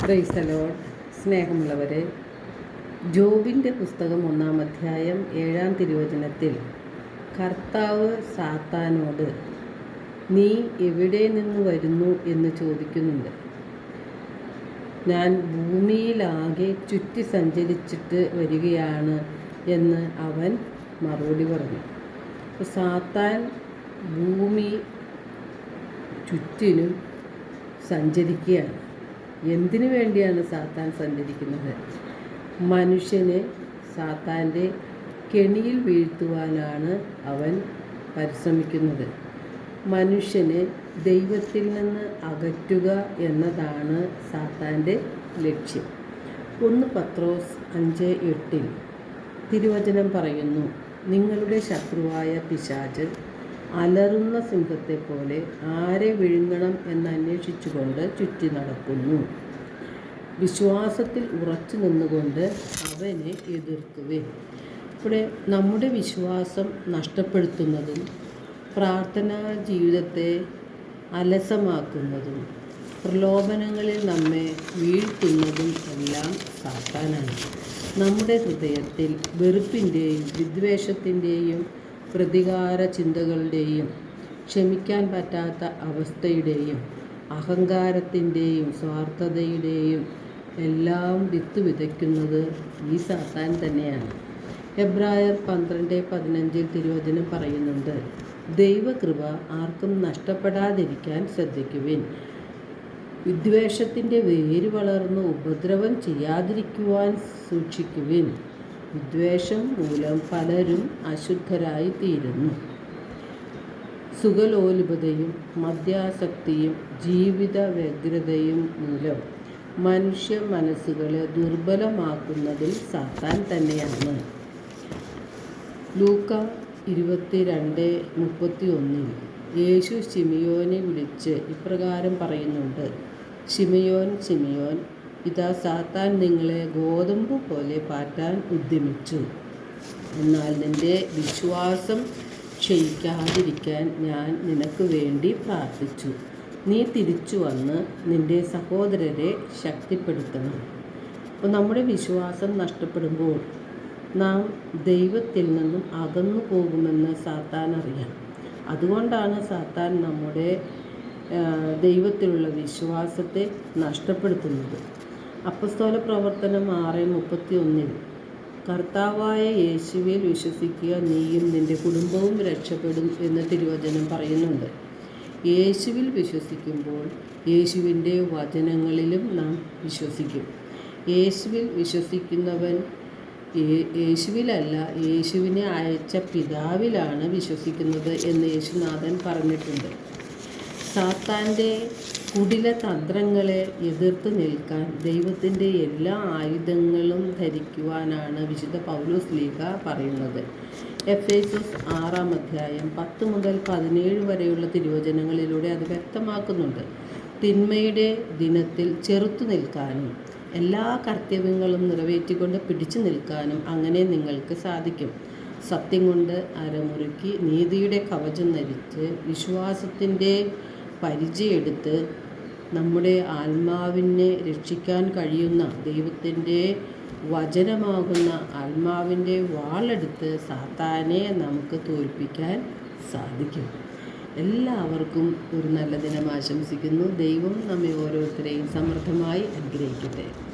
Praise the Lord. സ്നേഹമുള്ളവരെ, ജോബിൻ്റെ പുസ്തകം 1-ാം അധ്യായം 7-ാം തിരുവചനത്തിൽ കർത്താവ് സാത്താനോട് നീ എവിടെ നിന്ന് വരുന്നു എന്ന് ചോദിക്കുന്നുണ്ട്. ഞാൻ ഭൂമിയിലാകെ ചുറ്റി സഞ്ചരിച്ചിട്ട് വരികയാണ് എന്ന് അവൻ മറുപടി പറഞ്ഞു. സാത്താൻ ഭൂമി ചുറ്റിനും സഞ്ചരിക്കുകയാണ്. എന്തിനു വേണ്ടിയാണ് സാത്താൻ സഞ്ചരിക്കുന്നത്? മനുഷ്യനെ സാത്താൻ്റെ കെണിയിൽ വീഴ്ത്തുവാനാണ് അവൻ പരിശ്രമിക്കുന്നത്. മനുഷ്യനെ ദൈവത്തിൽ നിന്ന് അകറ്റുക എന്നതാണ് സാത്താൻ്റെ ലക്ഷ്യം. 1 പത്രോസ് 5:8 തിരുവചനം പറയുന്നു, നിങ്ങളുടെ ശത്രുവായ പിശാച് അലറുന്ന സിംഹത്തെപ്പോലെ ആരെ വിഴുങ്ങണം എന്നന്വേഷിച്ചുകൊണ്ട് ചുറ്റി നടക്കുന്നു. വിശ്വാസത്തിൽ ഉറച്ചു നിന്നുകൊണ്ട് അവനെ എതിർക്കുവിൻ. ഇവിടെ നമ്മുടെ വിശ്വാസം നഷ്ടപ്പെടുത്തുന്നതും പ്രാർത്ഥനാ ജീവിതത്തെ അലസമാക്കുന്നതും പ്രലോഭനങ്ങളിൽ നമ്മെ വീഴ്ത്തുന്നതും എല്ലാം സാത്താനാണ്. നമ്മുടെ ഹൃദയത്തിൽ വെറുപ്പിൻ്റെയും വിദ്വേഷത്തിൻ്റെയും പ്രതികാര ചിന്തകളുടെയും ക്ഷമിക്കാൻ പറ്റാത്ത അവസ്ഥയുടെയും അഹങ്കാരത്തിൻ്റെയും സ്വാർത്ഥതയുടെയും എല്ലാം വിത്ത് വിതയ്ക്കുന്നത് ഈ സാത്താൻ തന്നെയാണ്. എബ്രായർ 12:15 തിരുവചനം പറയുന്നുണ്ട്, ദൈവകൃപ ആർക്കും നഷ്ടപ്പെടാതിരിക്കാൻ ശ്രദ്ധിക്കുവിൻ. വിദ്വേഷത്തിൻ്റെ വേര് വളർന്ന് ഉപദ്രവം ചെയ്യാതിരിക്കുവാൻ സൂക്ഷിക്കുവിൻ. വിദ്വേഷം മൂലം പലരും അശുദ്ധരായി തീരുന്നു. സുഖലോലുപതയും മദ്യാസക്തിയും ജീവിത വ്യഗ്രതയും മൂലം മനുഷ്യ മനസ്സുകളെ ദുർബലമാക്കുന്നതിൽ സാത്താൻ തന്നെയാണ്. ലൂക്ക 22:31 യേശു ശിമിയോനെ വിളിച്ച് ഇപ്രകാരം പറയുന്നുണ്ട്, ശിമിയോൻ ശിമിയോൻ, ഇതാ സാത്താൻ നിങ്ങളെ ഗോതമ്പ് പോലെ പാറ്റാൻ ഉദ്യമിച്ചു. എന്നാൽ നിന്റെ വിശ്വാസം ക്ഷയിക്കാതിരിക്കാൻ ഞാൻ നിനക്ക് വേണ്ടി പ്രാർത്ഥിച്ചു. നീ തിരിച്ചു വന്ന് നിന്റെ സഹോദരരെ ശക്തിപ്പെടുത്തണം. അപ്പോൾ നമ്മുടെ വിശ്വാസം നഷ്ടപ്പെടുമ്പോൾ നാം ദൈവത്തിൽ നിന്നും അകന്നു പോകുമെന്ന് സാത്താൻ അറിയാം. അതുകൊണ്ടാണ് സാത്താൻ നമ്മുടെ ദൈവത്തിലുള്ള വിശ്വാസത്തെ നഷ്ടപ്പെടുത്തുന്നത്. അപ്പസ്തോല പ്രവർത്തനം 6:31 കർത്താവായ യേശുവിൽ വിശ്വസിക്കുക, നീയും നിൻ്റെ കുടുംബവും രക്ഷപ്പെടും എന്ന് തിരുവചനം പറയുന്നുണ്ട്. യേശുവിൽ വിശ്വസിക്കുമ്പോൾ യേശുവിൻ്റെ വചനങ്ങളിലും നാം വിശ്വസിക്കും. യേശുവിൽ വിശ്വസിക്കുന്നവൻ യേശുവിലല്ല, യേശുവിനെ അയച്ച പിതാവിലാണ് വിശ്വസിക്കുന്നത് എന്ന് യേശുനാഥൻ പറഞ്ഞിട്ടുണ്ട്. സാത്താൻ്റെ കുടില തന്ത്രങ്ങളെ എതിർത്ത് നിൽക്കാൻ ദൈവത്തിൻ്റെ എല്ലാ ആയുധങ്ങളും ധരിക്കുവാനാണ് വിശുദ്ധ പൗലോസ്ലീഹ പറയുന്നത്. എഫേസ്യസ് 6-ാം അധ്യായം 10 മുതൽ 17 വരെയുള്ള തിരുവചനങ്ങളിലൂടെ അത് വ്യക്തമാക്കുന്നുണ്ട്. തിന്മയുടെ ദിനത്തിൽ ചെറുത്തു നിൽക്കാനും എല്ലാ കർത്തവ്യങ്ങളും നിറവേറ്റിക്കൊണ്ട് പിടിച്ചു നിൽക്കാനും അങ്ങനെ നിങ്ങൾക്ക് സാധിക്കും. സത്യം കൊണ്ട് അരമുറുക്കി നീതിയുടെ കവചം ധരിച്ച് വിശ്വാസത്തിൻ്റെ പരിചയെടുത്ത് നമ്മുടെ ആത്മാവിനെ രക്ഷിക്കാൻ കഴിയുന്ന ദൈവത്തിൻ്റെ വചനമാകുന്ന ആത്മാവിൻ്റെ വാളെടുത്ത് സാത്താനെ നമുക്ക് തോൽപ്പിക്കാൻ സാധിക്കും. എല്ലാവർക്കും ഒരു നല്ല ദിനം ആശംസിക്കുന്നു. ദൈവം നമ്മെ ഓരോരുത്തരെയും സമൃദ്ധമായി അനുഗ്രഹിക്കട്ടെ.